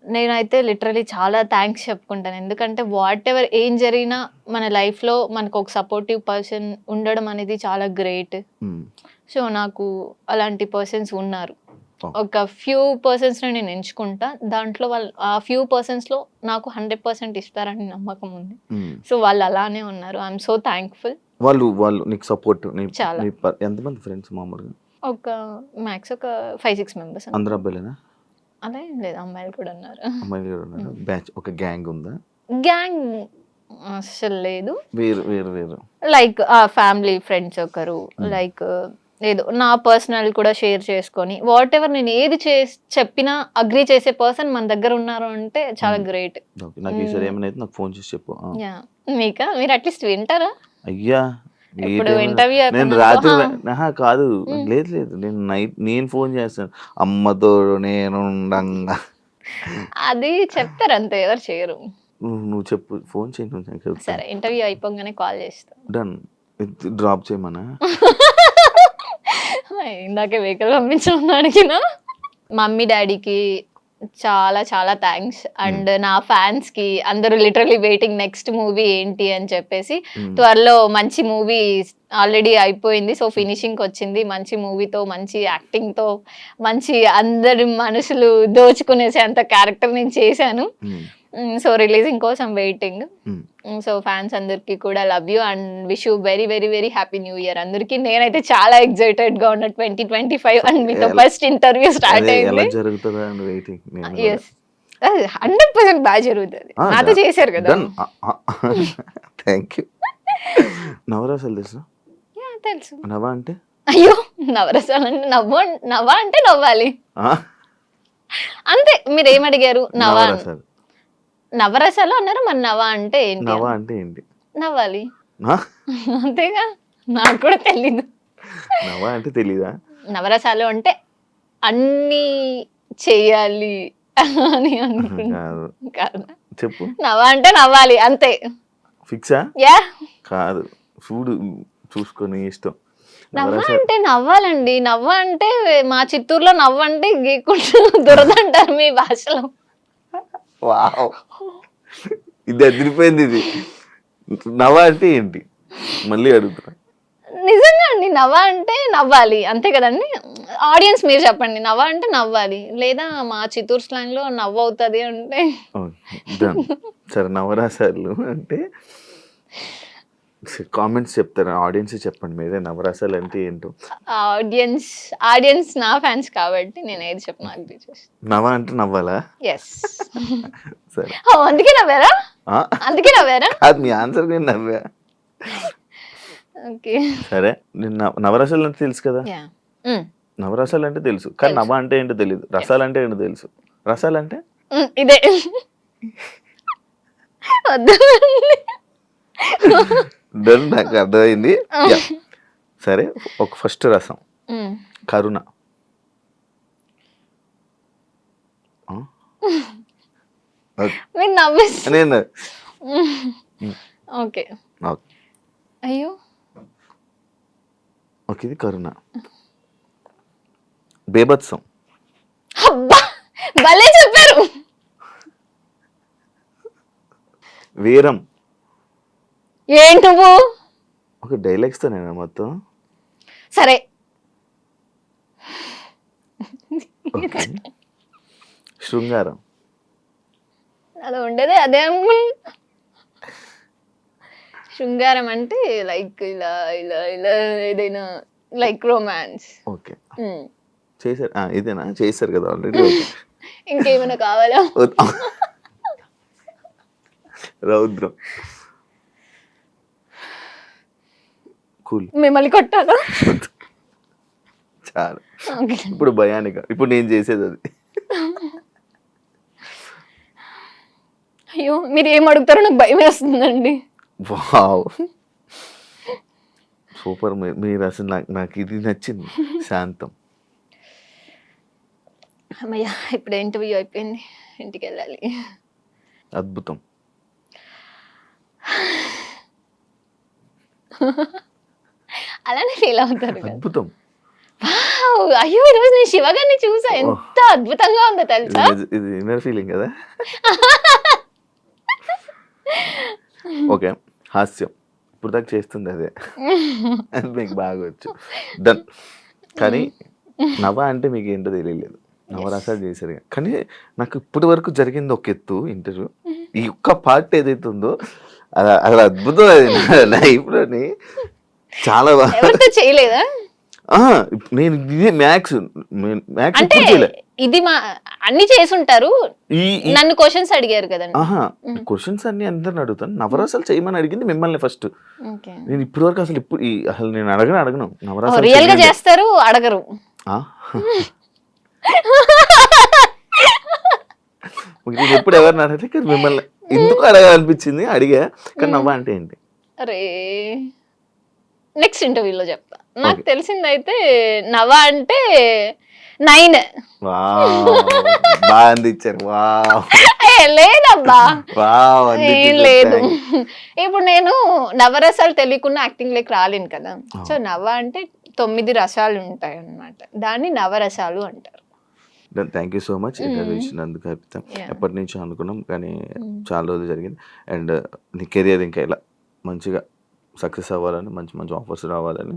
నేనైతే లిటరలీ చాలా థ్యాంక్స్ చెప్పుకుంటాను. ఎందుకంటే వాట్ ఎవర్ ఏం జరిగినా మన లైఫ్లో మనకు ఒక సపోర్టివ్ పర్సన్ ఉండడం అనేది చాలా గ్రేట్. సో నాకు అలాంటి పర్సన్స్ ఉన్నారు. ఒక ఫ్యూ పర్సన్స్ని నేను ఎంచుకుంటా, దాంట్లో వాళ్ళు ఆ ఫ్యూ పర్సన్స్లో నాకు 100% ఇస్తారని నమ్మకం ఉంది. సో వాళ్ళు అలానే ఉన్నారు. I'm so thankful. వాళ్ళు నీకు సపోర్ట్ చాలా. ఎంతమంది ఫ్రెండ్స్ మామూలుగా? ఒక మ్యాక్స్ ఒక 5-6 మెంబర్స్. అందరూ అబ్బాయిలేనా? అలా ఏం లేదు, అమ్మాయిలు కూడా ఉన్నారు. అమ్మాయిలు కూడా ఉన్నారు. బ్యాచ్ ఒక గ్యాంగ్ ఉందా? గ్యాంగ్ అసలు లేదు, వేరు వేరు వేరు. లైక్ ఫ్యామిలీ ఫ్రెండ్స్ ఒకరు, లైక్ ఏదో నా పర్సనల్ కూడా షేర్ చేసుకొని వాట్ ఎవర్ నేను ఏది చెప్పినా అగ్రీ చేసే పర్సన్ మన దగ్గర ఉన్నారు అంటే చాలా గ్రేట్. నాకు ఈసారి ఏమైనా అయితే నాకు ఫోన్ చేసి చెప్పు. మీకా, మీరు అట్లీస్ట్ వింటారా? అయ్యా, ఇప్పుడు ఇంటర్వ్యూ నేను రాత్రి కాదు, లేదు లేదు, నేను ఫోన్ చేస్తాను అమ్మతో నేను అది చెప్తారు అంతే, ఎవరు చేయరు. నువ్వు చెప్పు, ఫోన్ చేయి. సరే, ఇంటర్వ్యూ అయిపోగానే కాల్ చేస్తా. డన్. డ్రాప్ చేయమనా? ఇందాకే వెహికల్ పంపించమని అడిగిన. మమ్మీ డాడీకి చాలా చాలా థ్యాంక్స్. అండ్ నా ఫ్యాన్స్ కి అందరూ లిటరలీ వెయిటింగ్ నెక్స్ట్ మూవీ ఏంటి అని చెప్పేసి. త్వరలో మంచి మూవీ ఆల్రెడీ అయిపోయింది, సో ఫినిషింగ్ వచ్చింది. మంచి మూవీతో, మంచి యాక్టింగ్ తో, మంచి అందరి మనసులు దోచుకునేసే అంత క్యారెక్టర్ నేను చేశాను. సో రిలీజింగ్ కోసం వెయిటింగ్. సో ఫ్యాన్స్ అందరికి కూడా love you and wish you very very very happy new year అందరికి. నేనైతే చాలా ఎక్సైటెడ్ గా ఉన్నా 2025 అండ్ మీతో ఫస్ట్ ఇంటర్వ్యూ స్టార్ట్ అయింది. 100% బాగా జరుగుతుంది. నాతో చేశారు కదా. Thank you. నవరసాలు తెలుసా? తెలుసు. నవ అంటే? అయ్యో, నవరసాలు అంటే నవ్వ అంటే నవ్వాలి అంతే. మీరు ఏమడిగారు? నవరసాలు అన్నారు, మరి నవ అంటే ఏంటి? నవ అంటే ఏంటి? నవ్వాలి అంతేగా, నాకు కూడా తెలీదు. నవ అంటే తెలీదా? నవరసాలు అంటే అన్ని చెయ్యాలి అని అనుకుంటున్నాను. చెప్పు. నవ అంటే నవ్వాలి అంతే. ఫిక్సా? యా. కాదు, చూడు చూసుకొని ఇష్టం. నవ్వ అంటే నవ్వాలండి. నవ్వ అంటే మా చిత్తూరులో నవ్వ అంటే గీకుంటూ దురదంటారు మీ భాషలో. వావ్, ఇది అదిరిపోయింది. ఇది నవ్వ అంటే ఏంటి మళ్ళీ అడుగుతున్నా. నిజంగా అండి, నవ్వ అంటే నవ్వాలి అంతే కదండి. ఆడియన్స్ మీరు చెప్పండి, నవ్వ అంటే నవ్వాలి, లేదా మా చిత్తూరు స్లాంగ్ లో నవ్వు అవుతుంది అంటే. సరే, నవరసాలు అంటే కామెంట్స్ చెప్తారా? ఆడియన్స్ చెప్పండి మీరే, నవరసాలు అంటే ఏంటో. ఆడియన్స్ నా ఫ్యాన్స్ కాబట్టి నేను ఏది చెప్పిన అగ్రీ చేస్తాను. నవ్వ అంటే నవ్వాలా? ఎస్. సరే, అందుకే నవ్వారా? అందుకే నవ్వారా? అది మీ ఆన్సర్. నేను నవ్వా. ఓకే, సరే. నవరసాలు అంటే తెలుసు కదా. నవరసాలు అంటే తెలుసు, కానీ నవ్వ అంటే ఏంటో తెలియదు. రసాలు అంటే ఏంటో తెలుసు. రసాలు అంటే ఇదే. నాకు అర్థమైంది. సరే, ఒక ఫస్ట్ రసం కరుణ. ఓకే. ఓకే. అయ్యో! ఓకే. ఇది కరుణ. బేభత్సం. అబ్బా! భలే చెప్పారు. వీరం. ఏంటి నువ్వు? ఒక డైలాగ్స్‌తో నేనా మొత్తం? సరే. ఓకే. శృంగారం. అలా ఉండేదే అదే అనుకున్నా. శృంగారం అంటే లైక్ ఇలా ఇలా ఇలా ఏదైనా లైక్ రొమాన్స్. ఓకే. చేశారు. ఇదేనా? చేశారు కదా ఆల్రెడీ. ఓకే. ఇంకేమైనా కావాలా? రౌద్రం. కూల్. మిమ్మల్ని కొట్టాలా? చాలు. ఓకే. ఇప్పుడు భయానిక. ఇప్పుడు నేను చేసేది అది. అయ్యో! మీరు ఏం అడుగుతారో నాకు భయం వేస్తుందండి. వావ్! సూపర్. మీరు అసలు నాకు ఇది నచ్చింది. శాంతం. అమ్మయ్య! ఇప్పుడు ఇంటర్వ్యూ అయిపోయింది. ఇంటికి వెళ్ళాలి. అద్భుతం. అలానే ఫీల్ అవుతారు కదా. అద్భుతం. వావ్! అయ్యో! ఈరోజు నేను శివ గారిని చూసా. ఎంత అద్భుతంగా ఉందో తెలుసా? ఇది ఇన్నర్ ఫీలింగ్ కదా. ఓకే. హాస్యం. ఇప్పుడు దాకా చేస్తుంది అదే. అది మీకు బాగా వచ్చు. డన్. కానీ నవ అంటే మీకు ఏంటో తెలియలేదు. నవరసాలు చేశారు. కానీ నాకు ఇప్పటి వరకు జరిగింది ఒక ఎత్తు ఇంటర్వ్యూ. ఈ ఒక్క పార్ట్ ఏదైతే ఉందో అలా అద్భుతం. అది నా లైఫ్‌లోని చాలా ఎవరితో చేయలేదా? నేను ఇది మ్యాథ్స్ అంటే ఇప్పుడు చేయలే. ఇది అన్ని చేసుంటారు. ఈ నన్ను క్వశ్చన్స్ అడిగారు కదండి. క్వశ్చన్స్ అన్ని అందరిని అడుగుతాను. నవరసాలు చేయమని అడిగింది మిమ్మల్ని ఫస్ట్. ఓకే. నేను ఇప్పటి వరకు అసలు నేను అడగను నవరసాలు రియల్ గా చేయండి. చేస్తారు, అడగరు. నేను ఎప్పుడు ఎవరిని అడగలే. కానీ మిమ్మల్ని ఎందుకు అడగాలనిపించింది, అడిగా. కానీ నవ్వ అంటే ఏంటి? అరే నెక్స్ట్ ఇంటర్వ్యూలో చెప్తా. నాకు Okay. తెలిసిందైతే నవ అంటే 9. బాగా అందించారు. లేదబ్బా, వావ్ ఏం లేదు. ఇప్పుడు నేను నవరసాలు తెలియకుండా యాక్టింగ్ లైక్ రాలేను కదా. సో నవ అంటే 9 రసాలు ఉంటాయి అన్నమాట. దాన్ని నవరసాలు అంటారు. Thank you so much interview ఇచ్చినందుకు. అర్పిత ఎప్పటి నుంచో అనుకున్నాం కానీ చాలా రోజులు జరిగింది. అండ్ నీ కెరియర్ ఇంకా ఇలా మంచిగా సక్సెస్ అవ్వాలని, మంచి మంచి ఆఫర్స్ రావాలని,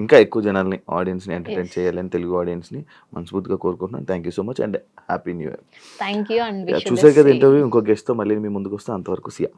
ఇంకా ఎక్కువ జనాల్ని ఆడియన్స్ని ఎంటర్టైన్ చేయాలని, తెలుగు ఆడియన్స్ని మనస్ఫూర్తిగా కోరుకుంటున్నాను. Thank you so much and happy new year. Thank you and చూసారు కదా ఇంటర్వ్యూ. ఇంకో గెస్ట్తో మళ్ళీ మీ ముందుకు వస్తే అంతవరకు సియా.